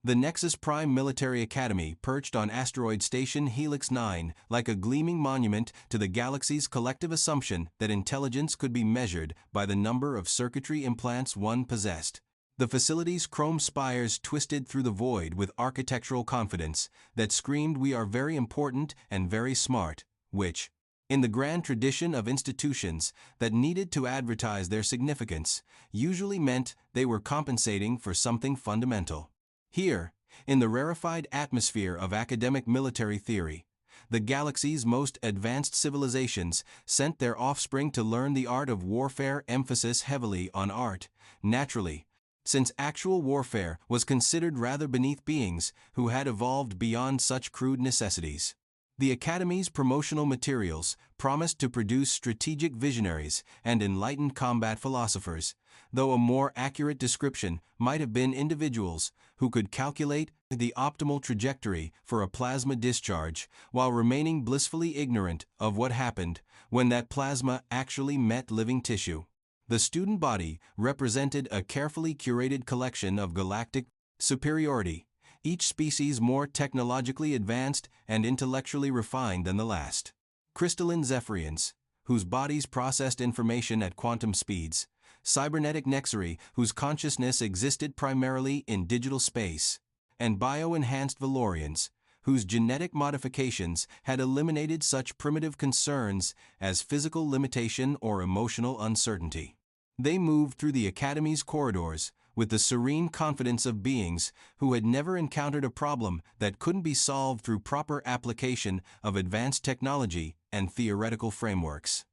The Nexus Prime Military Academy perched on asteroid station Helix 9 like a gleaming monument to the galaxy's collective assumption that intelligence could be measured by the number of circuitry implants one possessed. The facility's chrome spires twisted through the void with architectural confidence that screamed, "We are very important and very smart," which, in the grand tradition of institutions that needed to advertise their significance, usually meant they were compensating for something fundamental. Here, in the rarefied atmosphere of academic military theory, the galaxy's most advanced civilizations sent their offspring to learn the art of warfare, emphasis heavily on art, naturally, since actual warfare was considered rather beneath beings who had evolved beyond such crude necessities. The Academy's promotional materials promised to produce strategic visionaries and enlightened combat philosophers, though a more accurate description might have been individuals who could calculate the optimal trajectory for a plasma discharge while remaining blissfully ignorant of what happened when that plasma actually met living tissue. The student body represented a carefully curated collection of galactic superiority, each species more technologically advanced and intellectually refined than the last. Crystalline Zephyrians, whose bodies processed information at quantum speeds, cybernetic Nexari, whose consciousness existed primarily in digital space, and bio-enhanced Valorians, whose genetic modifications had eliminated such primitive concerns as physical limitation or emotional uncertainty. They moved through the Academy's corridors with the serene confidence of beings who had never encountered a problem that couldn't be solved through proper application of advanced technology and theoretical frameworks.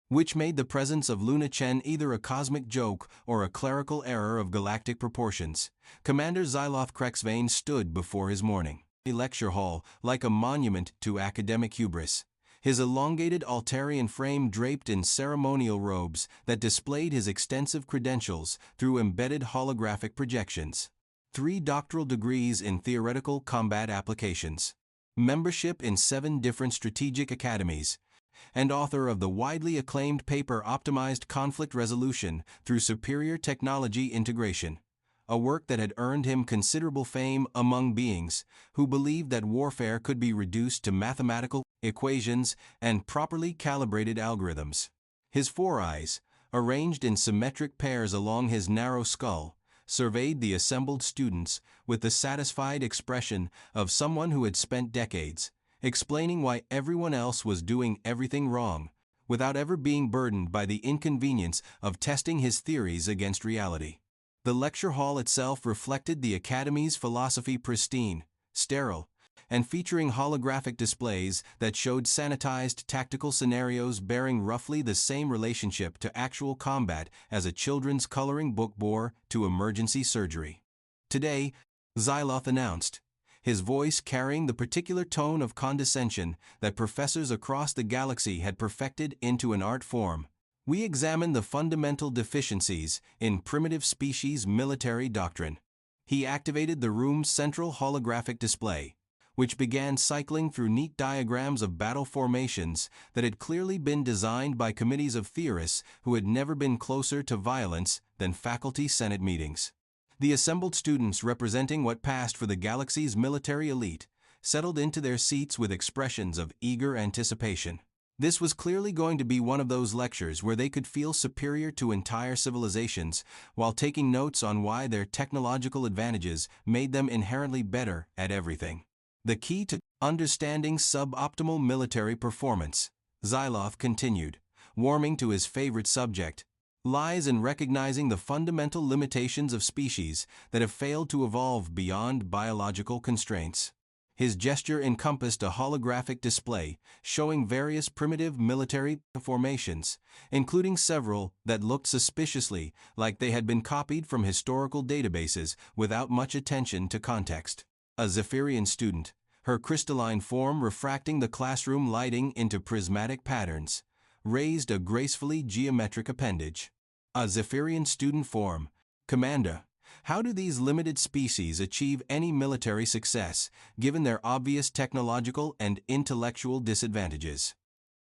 Which made the presence of Luna Chen either a cosmic joke or a clerical error of galactic proportions. Commander Zyloth Krexvane stood before his morning lecture hall like a monument to academic hubris, his elongated Altarian frame draped in ceremonial robes that displayed his extensive credentials through embedded holographic projections. 3 doctoral degrees in theoretical combat applications, membership in 7 different strategic academies, and author of the widely acclaimed paper Optimized Conflict Resolution Through Superior Technology Integration, a work that had earned him considerable fame among beings who believed that warfare could be reduced to mathematical equations and properly calibrated algorithms. His 4 eyes, arranged in symmetric pairs along his narrow skull, surveyed the assembled students with the satisfied expression of someone who had spent decades explaining why everyone else was doing everything wrong, without ever being burdened by the inconvenience of testing his theories against reality. The lecture hall itself reflected the Academy's philosophy, pristine, sterile, and featuring holographic displays that showed sanitized tactical scenarios bearing roughly the same relationship to actual combat as a children's coloring book bore to emergency surgery. "Today," Zyloth announced, his voice carrying the particular tone of condescension that professors across the galaxy had perfected into an art form, "we examine the fundamental deficiencies in primitive species military doctrine." He activated the room's central holographic display, which began cycling through neat diagrams of battle formations that had clearly been designed by committees of theorists who had never been closer to violence than faculty senate meetings. The assembled students, representing what passed for the galaxy's military elite, settled into their seats with expressions of eager anticipation. This was clearly going to be one of those lectures where they could feel superior to entire civilizations while taking notes on why their technological advantages made them inherently better at everything. "The key to understanding suboptimal military performance," Zyloth continued, warming to his favorite subject, "lies in recognizing the fundamental limitations of species that have failed to evolve beyond biological constraints." His gesture encompassed a holographic display showing various primitive military formations, including several that looked suspiciously like they had been copied from historical databases without much attention to context. A Zephyrian student, her crystalline form refracting the classroom lighting into prismatic patterns, raised a gracefully geometric appendage. A Zephyrian student form, "Commander, how do these limited species achieve any military success, given their obvious technological and intellectual disadvantages?"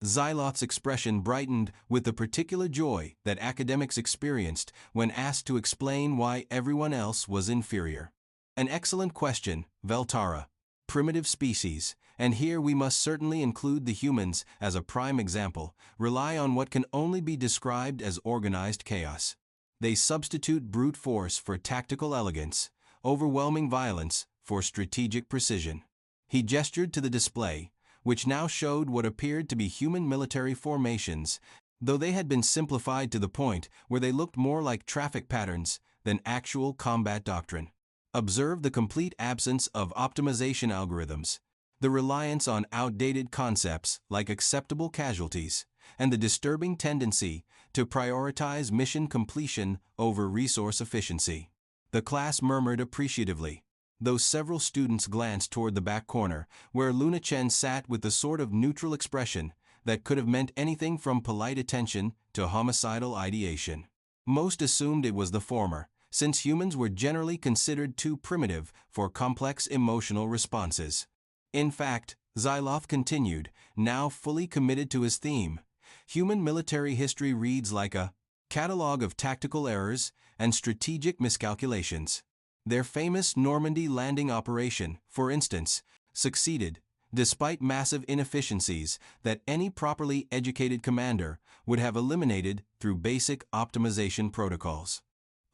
Zyloth's expression brightened with the particular joy that academics experienced when asked to explain why everyone else was inferior. An excellent question, Veltara. Primitive species, and here we must certainly include the humans as a prime example, rely on what can only be described as organized chaos. They substitute brute force for tactical elegance, overwhelming violence for strategic precision. He gestured to the display, which now showed what appeared to be human military formations, though they had been simplified to the point where they looked more like traffic patterns than actual combat doctrine. Observe the complete absence of optimization algorithms, the reliance on outdated concepts like acceptable casualties, and the disturbing tendency to prioritize mission completion over resource efficiency. The class murmured appreciatively, though several students glanced toward the back corner, where Luna Chen sat with the sort of neutral expression that could have meant anything from polite attention to homicidal ideation. Most assumed it was the former, since humans were generally considered too primitive for complex emotional responses. In fact, Zyloth continued, now fully committed to his theme, human military history reads like a catalogue of tactical errors and strategic miscalculations. Their famous Normandy landing operation, for instance, succeeded, despite massive inefficiencies that any properly educated commander would have eliminated through basic optimization protocols.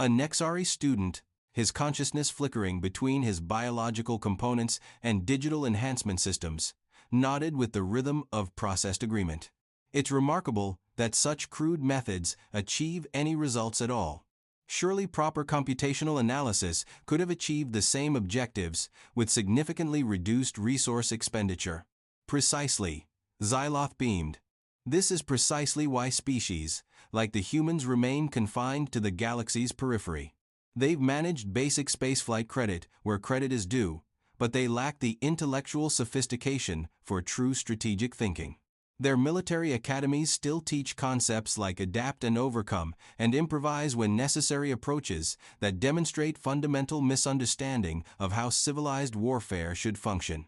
A Nexari student, his consciousness flickering between his biological components and digital enhancement systems, nodded with the rhythm of processed agreement. It's remarkable that such crude methods achieve any results at all. Surely proper computational analysis could have achieved the same objectives with significantly reduced resource expenditure. Precisely, Zyloth beamed. This is precisely why species, like the humans, remain confined to the galaxy's periphery. They've managed basic spaceflight credit where credit is due, but they lack the intellectual sophistication for true strategic thinking. Their military academies still teach concepts like adapt and overcome and improvise when necessary approaches that demonstrate fundamental misunderstanding of how civilized warfare should function.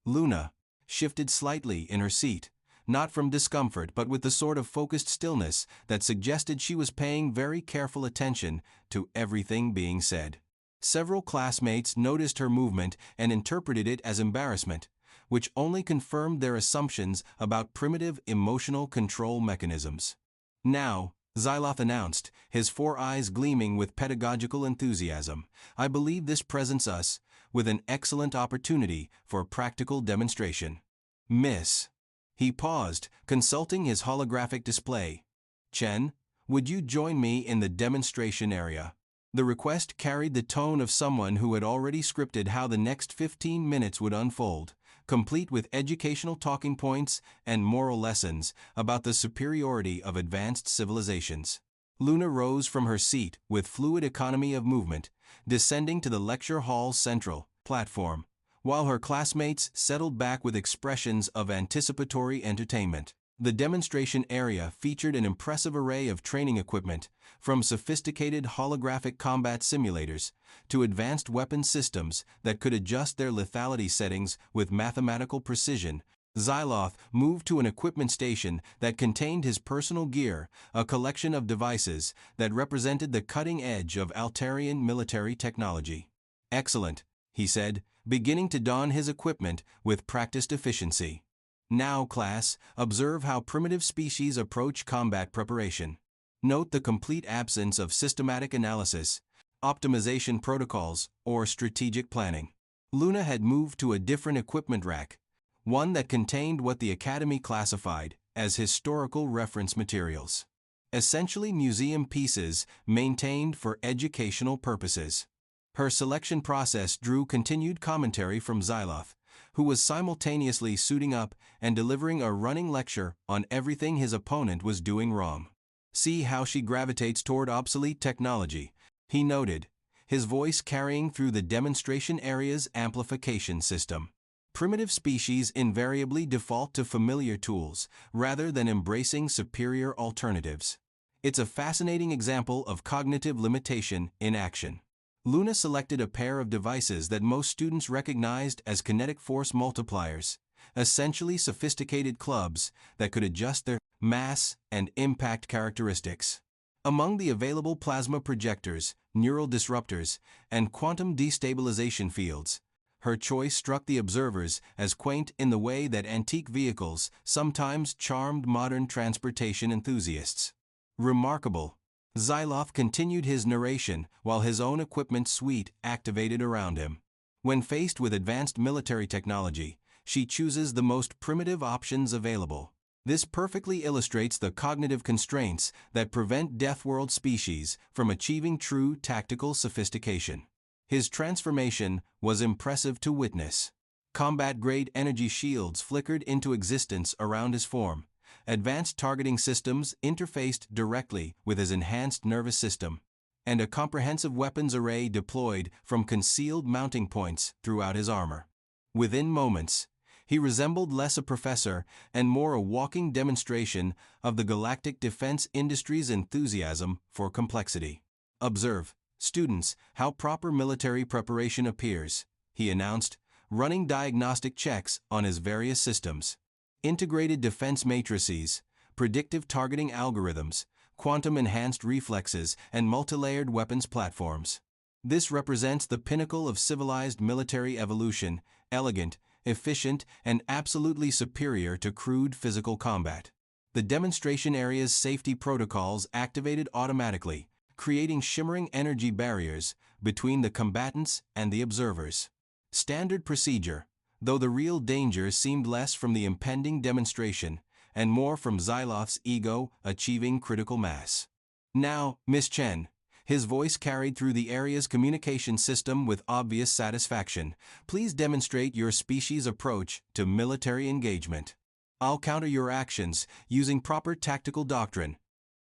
Luna shifted slightly in her seat, not from discomfort but with the sort of focused stillness that suggested she was paying very careful attention to everything being said. Several classmates noticed her movement and interpreted it as embarrassment, which only confirmed their assumptions about primitive emotional control mechanisms. Now, Zyloth announced, his 4 eyes gleaming with pedagogical enthusiasm, I believe this presents us with an excellent opportunity for practical demonstration. Miss. He paused, consulting his holographic display. Chen, would you join me in the demonstration area? The request carried the tone of someone who had already scripted how the next 15 minutes would unfold, complete with educational talking points and moral lessons about the superiority of advanced civilizations. Luna rose from her seat with fluid economy of movement, descending to the lecture hall's central platform, while her classmates settled back with expressions of anticipatory entertainment. The demonstration area featured an impressive array of training equipment, from sophisticated holographic combat simulators to advanced weapon systems that could adjust their lethality settings with mathematical precision. Zyloth moved to an equipment station that contained his personal gear, a collection of devices that represented the cutting edge of Altarian military technology. Excellent, he said, beginning to don his equipment with practiced efficiency. Now, class, observe how primitive species approach combat preparation. Note the complete absence of systematic analysis, optimization protocols, or strategic planning. Luna had moved to a different equipment rack, one that contained what the Academy classified as historical reference materials. Essentially museum pieces maintained for educational purposes. Her selection process drew continued commentary from Zyloth, who was simultaneously suiting up and delivering a running lecture on everything his opponent was doing wrong. See how she gravitates toward obsolete technology, he noted, his voice carrying through the demonstration area's amplification system. Primitive species invariably default to familiar tools rather than embracing superior alternatives. It's a fascinating example of cognitive limitation in action. Luna selected a pair of devices that most students recognized as kinetic force multipliers, essentially sophisticated clubs that could adjust their mass and impact characteristics. Among the available plasma projectors, neural disruptors, and quantum destabilization fields. Her choice struck the observers as quaint in the way that antique vehicles sometimes charmed modern transportation enthusiasts. Remarkable. Zyloth continued his narration while his own equipment suite activated around him. When faced with advanced military technology, she chooses the most primitive options available. This perfectly illustrates the cognitive constraints that prevent Deathworld species from achieving true tactical sophistication. His transformation was impressive to witness. Combat-grade energy shields flickered into existence around his form. Advanced targeting systems interfaced directly with his enhanced nervous system, and a comprehensive weapons array deployed from concealed mounting points throughout his armor. Within moments, he resembled less a professor and more a walking demonstration of the galactic defense industry's enthusiasm for complexity. "Observe, students, how proper military preparation appears," he announced, running diagnostic checks on his various systems. Integrated defense matrices, predictive targeting algorithms, quantum-enhanced reflexes, and multilayered weapons platforms. This represents the pinnacle of civilized military evolution, elegant, efficient, and absolutely superior to crude physical combat. The demonstration area's safety protocols activated automatically, creating shimmering energy barriers between the combatants and the observers. Standard procedure, though the real danger seemed less from the impending demonstration and more from Zyloth's ego achieving critical mass. "Now, Miss Chen," his voice carried through the area's communication system with obvious satisfaction, "please demonstrate your species' approach to military engagement. I'll counter your actions using proper tactical doctrine,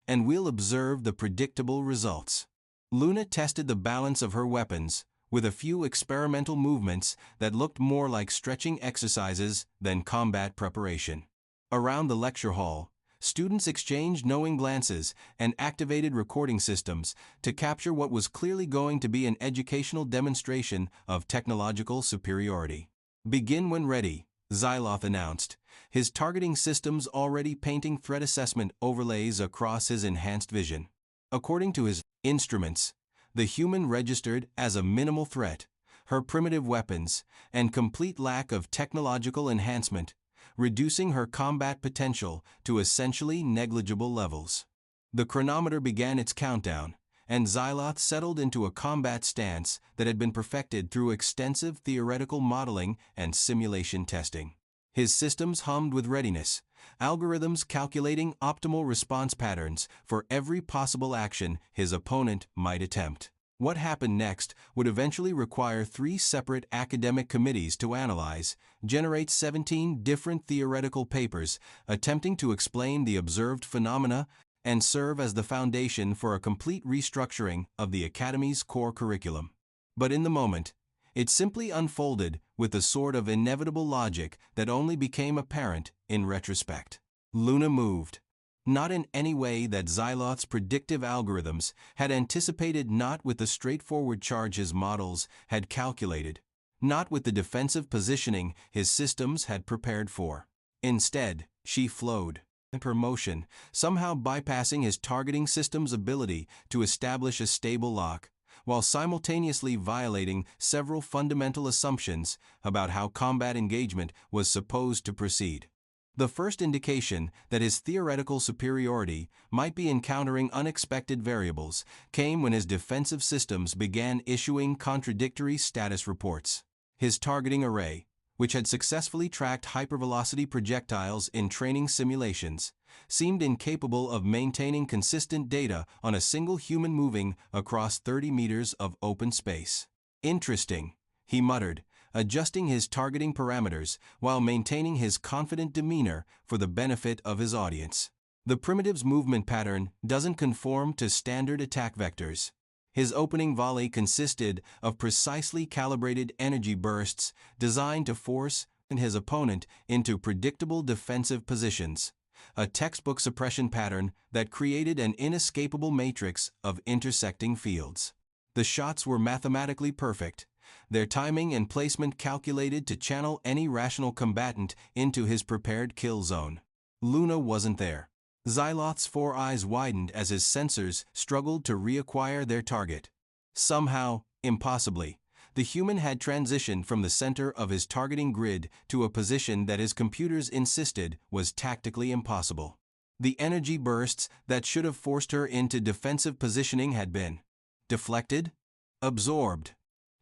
and we'll observe the predictable results." Luna tested the balance of her weapons, with a few experimental movements that looked more like stretching exercises than combat preparation. Around the lecture hall, students exchanged knowing glances and activated recording systems to capture what was clearly going to be an educational demonstration of technological superiority. "Begin when ready," Zyloth announced, his targeting systems already painting threat assessment overlays across his enhanced vision. According to his instruments, the human registered as a minimal threat, her primitive weapons, and complete lack of technological enhancement, reducing her combat potential to essentially negligible levels. The chronometer began its countdown, and Zyloth settled into a combat stance that had been perfected through extensive theoretical modeling and simulation testing. His systems hummed with readiness, algorithms calculating optimal response patterns for every possible action his opponent might attempt. What happened next would eventually require 3 separate academic committees to analyze, generate 17 different theoretical papers attempting to explain the observed phenomena, and serve as the foundation for a complete restructuring of the Academy's core curriculum. But in the moment, it simply unfolded with the sort of inevitable logic that only became apparent in retrospect. Luna moved. Not in any way that Zyloth's predictive algorithms had anticipated, not with the straightforward charge his models had calculated, not with the defensive positioning his systems had prepared for. Instead, she flowed, her motion somehow bypassing his targeting system's ability to establish a stable lock, while simultaneously violating several fundamental assumptions about how combat engagement was supposed to proceed. The first indication that his theoretical superiority might be encountering unexpected variables came when his defensive systems began issuing contradictory status reports. His targeting array, which had successfully tracked hypervelocity projectiles in training simulations, seemed incapable of maintaining consistent data on a single human moving across 30 meters of open space. "Interesting," he muttered, adjusting his targeting parameters while maintaining his confident demeanor for the benefit of his audience. "The primitive's movement pattern doesn't conform to standard attack vectors." His opening volley consisted of precisely calibrated energy bursts designed to force his opponent into predictable defensive positions, a textbook suppression pattern that created an inescapable matrix of intersecting fields. The shots were mathematically perfect, their timing and placement calculated to channel any rational combatant into his prepared kill zone. Luna wasn't there. Zyloth's 4 eyes widened as his sensors struggled to reacquire their target. Somehow, impossibly, the human had transitioned from the center of his targeting grid to a position that his computers insisted was tactically impossible. The energy bursts that should have forced her into defensive positioning had been deflected, absorbed.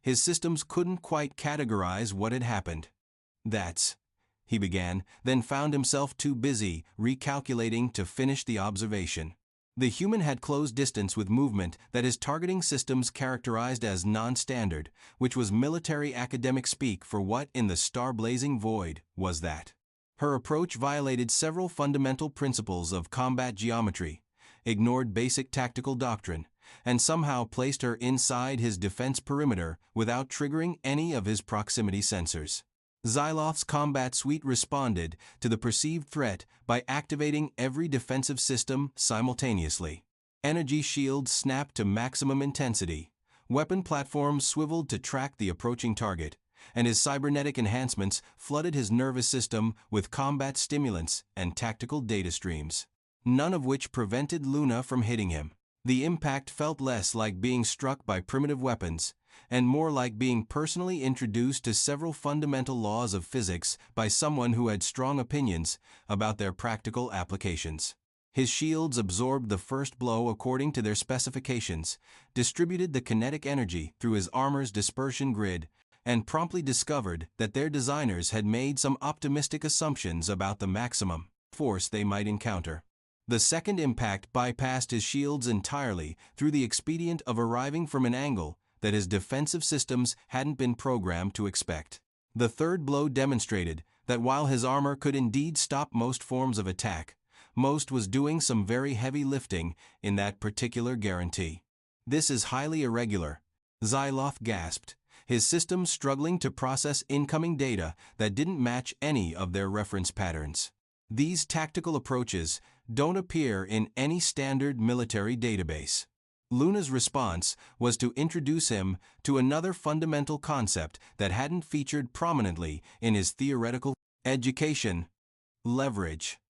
His systems couldn't quite categorize what had happened. That's, he began, then found himself too busy recalculating to finish the observation. The human had closed distance with movement that his targeting systems characterized as non-standard, which was military academic speak for what in the star-blazing void was that. Her approach violated several fundamental principles of combat geometry, ignored basic tactical doctrine, and somehow placed her inside his defense perimeter without triggering any of his proximity sensors. Zyloth's combat suite responded to the perceived threat by activating every defensive system simultaneously. Energy shields snapped to maximum intensity, weapon platforms swiveled to track the approaching target, and his cybernetic enhancements flooded his nervous system with combat stimulants and tactical data streams, none of which prevented Luna from hitting him. The impact felt less like being struck by primitive weapons, and more like being personally introduced to several fundamental laws of physics by someone who had strong opinions about their practical applications. His shields absorbed the first blow according to their specifications, distributed the kinetic energy through his armor's dispersion grid, and promptly discovered that their designers had made some optimistic assumptions about the maximum force they might encounter. The second impact bypassed his shields entirely through the expedient of arriving from an angle that his defensive systems hadn't been programmed to expect. The third blow demonstrated that while his armor could indeed stop most forms of attack, most was doing some very heavy lifting in that particular guarantee. "This is highly irregular," Zyloth gasped, his systems struggling to process incoming data that didn't match any of their reference patterns. "These tactical approaches don't appear in any standard military database." Luna's response was to introduce him to another fundamental concept that hadn't featured prominently in his theoretical education: leverage.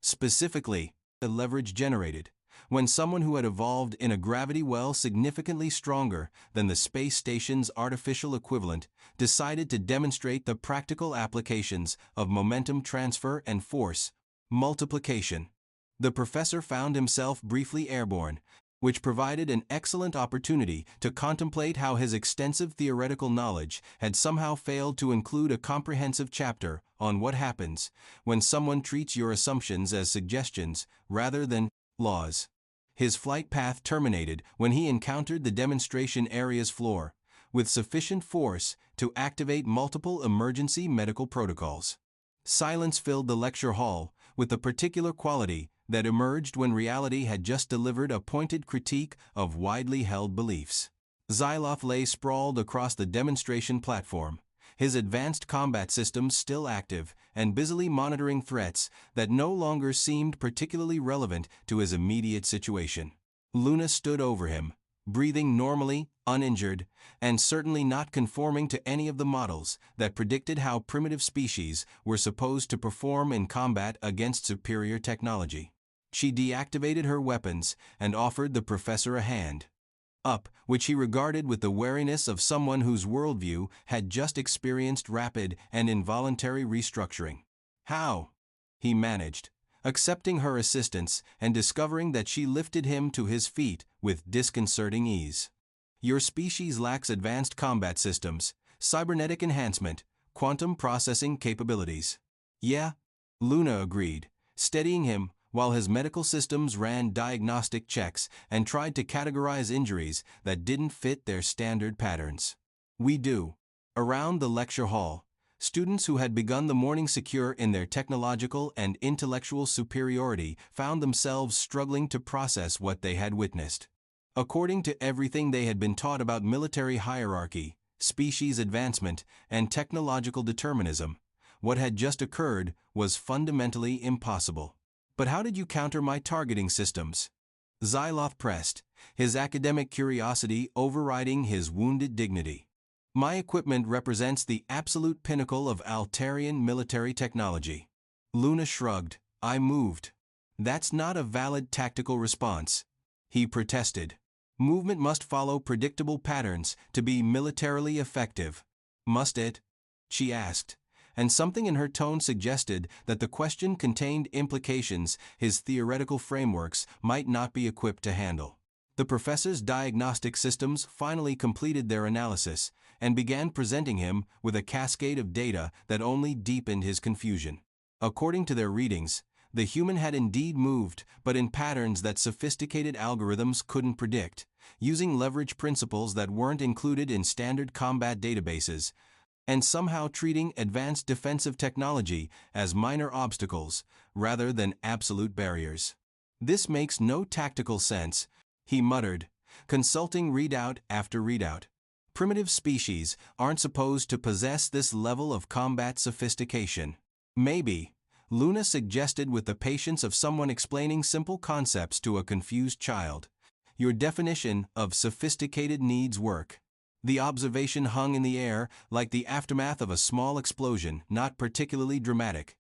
Specifically, the leverage generated when someone who had evolved in a gravity well significantly stronger than the space station's artificial equivalent decided to demonstrate the practical applications of momentum transfer and force multiplication. The professor found himself briefly airborne, which provided an excellent opportunity to contemplate how his extensive theoretical knowledge had somehow failed to include a comprehensive chapter on what happens when someone treats your assumptions as suggestions rather than laws. His flight path terminated when he encountered the demonstration area's floor, with sufficient force to activate multiple emergency medical protocols. Silence filled the lecture hall with the particular quality that emerged when reality had just delivered a pointed critique of widely held beliefs. Zyloth lay sprawled across the demonstration platform, his advanced combat systems still active and busily monitoring threats that no longer seemed particularly relevant to his immediate situation. Luna stood over him, breathing normally, uninjured, and certainly not conforming to any of the models that predicted how primitive species were supposed to perform in combat against superior technology. She deactivated her weapons and offered the professor a hand up, which he regarded with the wariness of someone whose worldview had just experienced rapid and involuntary restructuring. "How?" he managed, accepting her assistance and discovering that she lifted him to his feet with disconcerting ease. "Your species lacks advanced combat systems, cybernetic enhancement, quantum processing capabilities." "Yeah," Luna agreed, steadying him while his medical systems ran diagnostic checks and tried to categorize injuries that didn't fit their standard patterns. "We do." Around the lecture hall, students who had begun the morning secure in their technological and intellectual superiority found themselves struggling to process what they had witnessed. According to everything they had been taught about military hierarchy, species advancement, and technological determinism, what had just occurred was fundamentally impossible. "But how did you counter my targeting systems?" Zyloth pressed, his academic curiosity overriding his wounded dignity. "My equipment represents the absolute pinnacle of Altarian military technology." Luna shrugged. "I moved." "That's not a valid tactical response," he protested. Movement must follow predictable patterns to be militarily effective. Must it? She asked, and something in her tone suggested that the question contained implications his theoretical frameworks might not be equipped to handle. The professor's diagnostic systems finally completed their analysis and began presenting him with a cascade of data that only deepened his confusion. According to their readings, the human had indeed moved, but in patterns that sophisticated algorithms couldn't predict, using leverage principles that weren't included in standard combat databases, and somehow treating advanced defensive technology as minor obstacles rather than absolute barriers. This makes no tactical sense, he muttered, consulting readout after readout. Primitive species aren't supposed to possess this level of combat sophistication. Maybe, Luna suggested with the patience of someone explaining simple concepts to a confused child. Your definition of sophisticated needs work. The observation hung in the air like the aftermath of a small explosion, not particularly dramatic,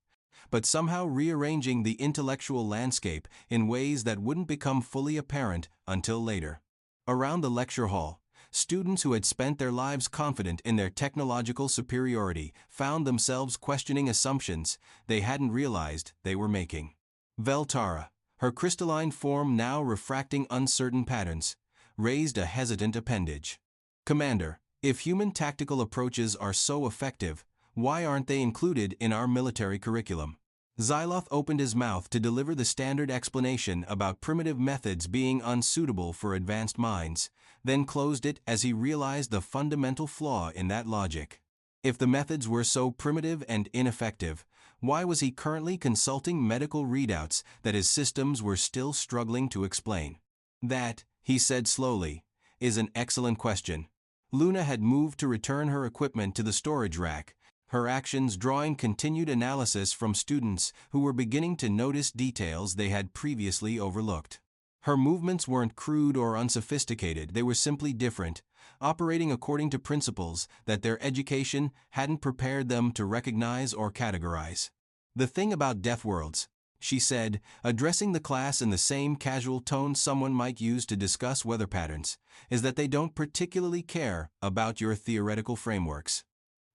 but somehow rearranging the intellectual landscape in ways that wouldn't become fully apparent until later. Around the lecture hall, students who had spent their lives confident in their technological superiority found themselves questioning assumptions they hadn't realized they were making. Veltara, her crystalline form now refracting uncertain patterns, raised a hesitant appendage. Commander, if human tactical approaches are so effective, why aren't they included in our military curriculum? Zyloth opened his mouth to deliver the standard explanation about primitive methods being unsuitable for advanced minds, then closed it as he realized the fundamental flaw in that logic. If the methods were so primitive and ineffective, why was he currently consulting medical readouts that his systems were still struggling to explain? That, he said slowly, is an excellent question. Luna had moved to return her equipment to the storage rack, her actions drawing continued analysis from students who were beginning to notice details they had previously overlooked. Her movements weren't crude or unsophisticated, they were simply different, operating according to principles that their education hadn't prepared them to recognize or categorize. The thing about Deathworlds, she said, addressing the class in the same casual tone someone might use to discuss weather patterns, is that they don't particularly care about your theoretical frameworks.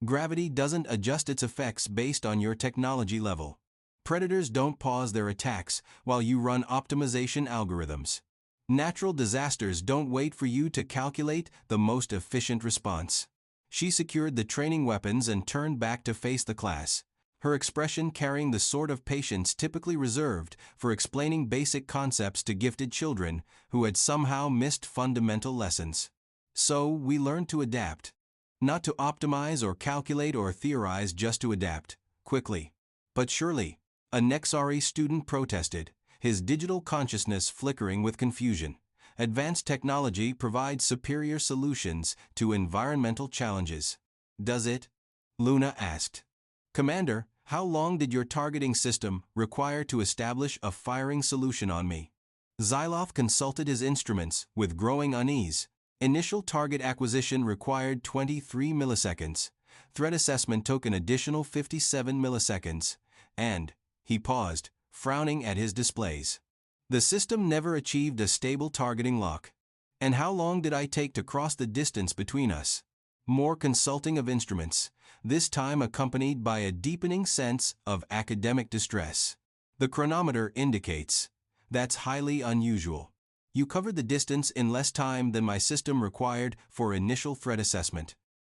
Gravity doesn't adjust its effects based on your technology level. Predators don't pause their attacks while you run optimization algorithms. Natural disasters don't wait for you to calculate the most efficient response. She secured the training weapons and turned back to face the class, her expression carrying the sort of patience typically reserved for explaining basic concepts to gifted children who had somehow missed fundamental lessons. So, we learned to adapt. Not to optimize or calculate or theorize, just to adapt, quickly. But surely, a Nexari student protested, his digital consciousness flickering with confusion. Advanced technology provides superior solutions to environmental challenges. Does it? Luna asked. Commander, how long did your targeting system require to establish a firing solution on me? Zyloth consulted his instruments with growing unease. Initial target acquisition required 23 milliseconds. Threat assessment took an additional 57 milliseconds. And, he paused, frowning at his displays. The system never achieved a stable targeting lock. And how long did I take to cross the distance between us? More consulting of instruments, this time accompanied by a deepening sense of academic distress. The chronometer indicates. That's highly unusual. You covered the distance in less time than my system required for initial threat assessment.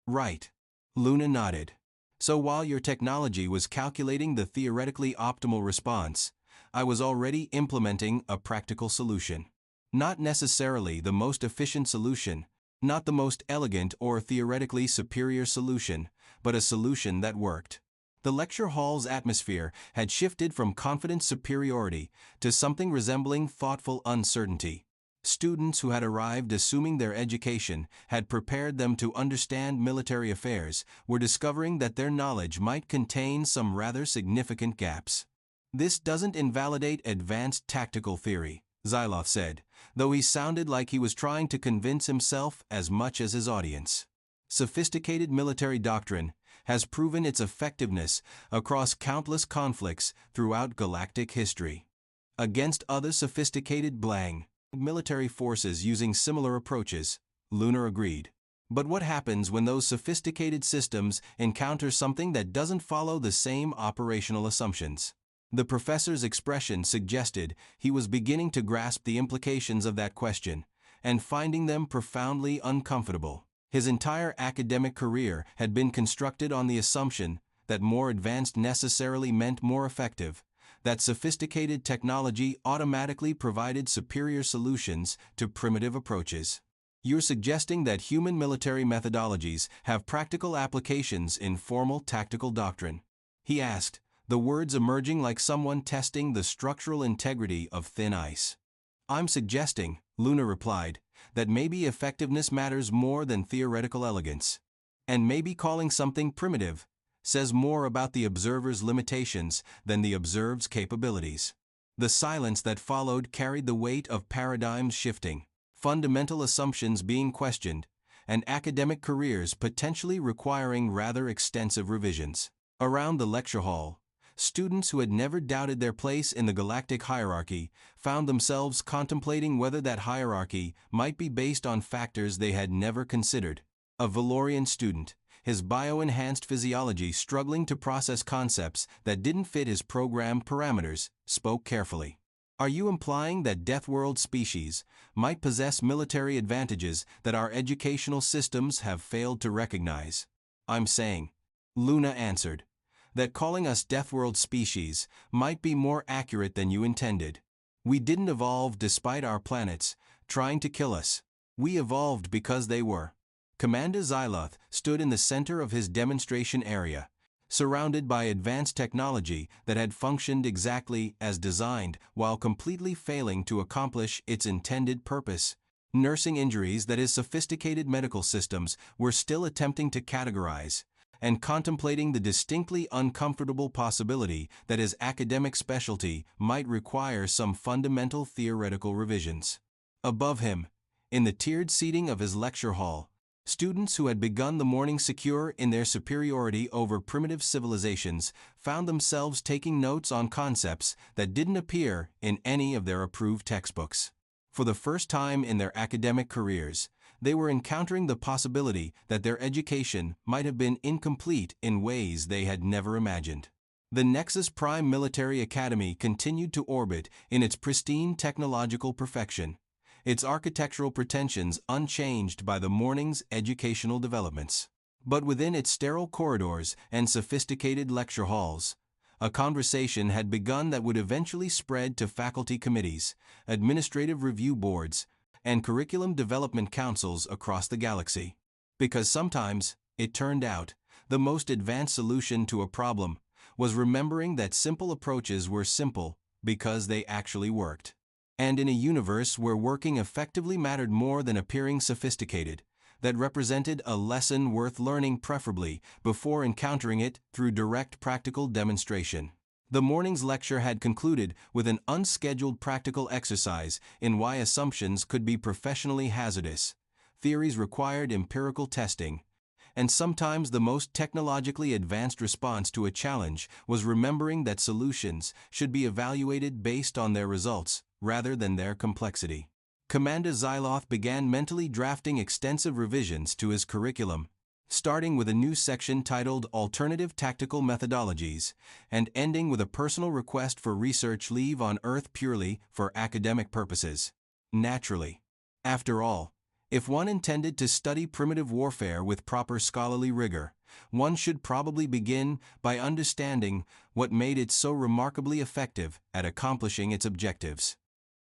Right. Luna nodded. So while your technology was calculating the theoretically optimal response, I was already implementing a practical solution. Not necessarily the most efficient solution, not the most elegant or theoretically superior solution, but a solution that worked. The lecture hall's atmosphere had shifted from confident superiority to something resembling thoughtful uncertainty. Students who had arrived assuming their education had prepared them to understand military affairs were discovering that their knowledge might contain some rather significant gaps. This doesn't invalidate advanced tactical theory, Zyloth said, though he sounded like he was trying to convince himself as much as his audience. Sophisticated military doctrine has proven its effectiveness across countless conflicts throughout galactic history. Against other sophisticated blang, military forces using similar approaches, Luna agreed. But what happens when those sophisticated systems encounter something that doesn't follow the same operational assumptions? The professor's expression suggested he was beginning to grasp the implications of that question, and finding them profoundly uncomfortable. His entire academic career had been constructed on the assumption that more advanced necessarily meant more effective, that sophisticated technology automatically provided superior solutions to primitive approaches. You're suggesting that human military methodologies have practical applications in formal tactical doctrine? He asked, the words emerging like someone testing the structural integrity of thin ice. I'm suggesting, Luna replied, that maybe effectiveness matters more than theoretical elegance. And maybe calling something primitive says more about the observer's limitations than the observed's capabilities. The silence that followed carried the weight of paradigms shifting, fundamental assumptions being questioned, and academic careers potentially requiring rather extensive revisions. Around the lecture hall, students who had never doubted their place in the galactic hierarchy found themselves contemplating whether that hierarchy might be based on factors they had never considered. A Valorian student, his bio-enhanced physiology struggling to process concepts that didn't fit his program parameters, spoke carefully. Are you implying that Deathworld species might possess military advantages that our educational systems have failed to recognize? I'm saying, Luna answered, that calling us Deathworld species might be more accurate than you intended. We didn't evolve despite our planets trying to kill us. We evolved because they were. Commander Zyloth stood in the center of his demonstration area, surrounded by advanced technology that had functioned exactly as designed while completely failing to accomplish its intended purpose, nursing injuries that his sophisticated medical systems were still attempting to categorize, and contemplating the distinctly uncomfortable possibility that his academic specialty might require some fundamental theoretical revisions. Above him, in the tiered seating of his lecture hall, students who had begun the morning secure in their superiority over primitive civilizations found themselves taking notes on concepts that didn't appear in any of their approved textbooks. For the first time in their academic careers, they were encountering the possibility that their education might have been incomplete in ways they had never imagined. The Nexus Prime Military Academy continued to orbit in its pristine technological perfection, its architectural pretensions unchanged by the morning's educational developments. But within its sterile corridors and sophisticated lecture halls, a conversation had begun that would eventually spread to faculty committees, administrative review boards, and curriculum development councils across the galaxy. Because sometimes, it turned out, the most advanced solution to a problem was remembering that simple approaches were simple because they actually worked. And in a universe where working effectively mattered more than appearing sophisticated, that represented a lesson worth learning preferably before encountering it through direct practical demonstration. The morning's lecture had concluded with an unscheduled practical exercise in why assumptions could be professionally hazardous, theories required empirical testing, and sometimes the most technologically advanced response to a challenge was remembering that solutions should be evaluated based on their results rather than their complexity. Commander Zyloth began mentally drafting extensive revisions to his curriculum, starting with a new section titled Alternative Tactical Methodologies, and ending with a personal request for research leave on Earth purely for academic purposes. Naturally. After all, if one intended to study primitive warfare with proper scholarly rigor, one should probably begin by understanding what made it so remarkably effective at accomplishing its objectives.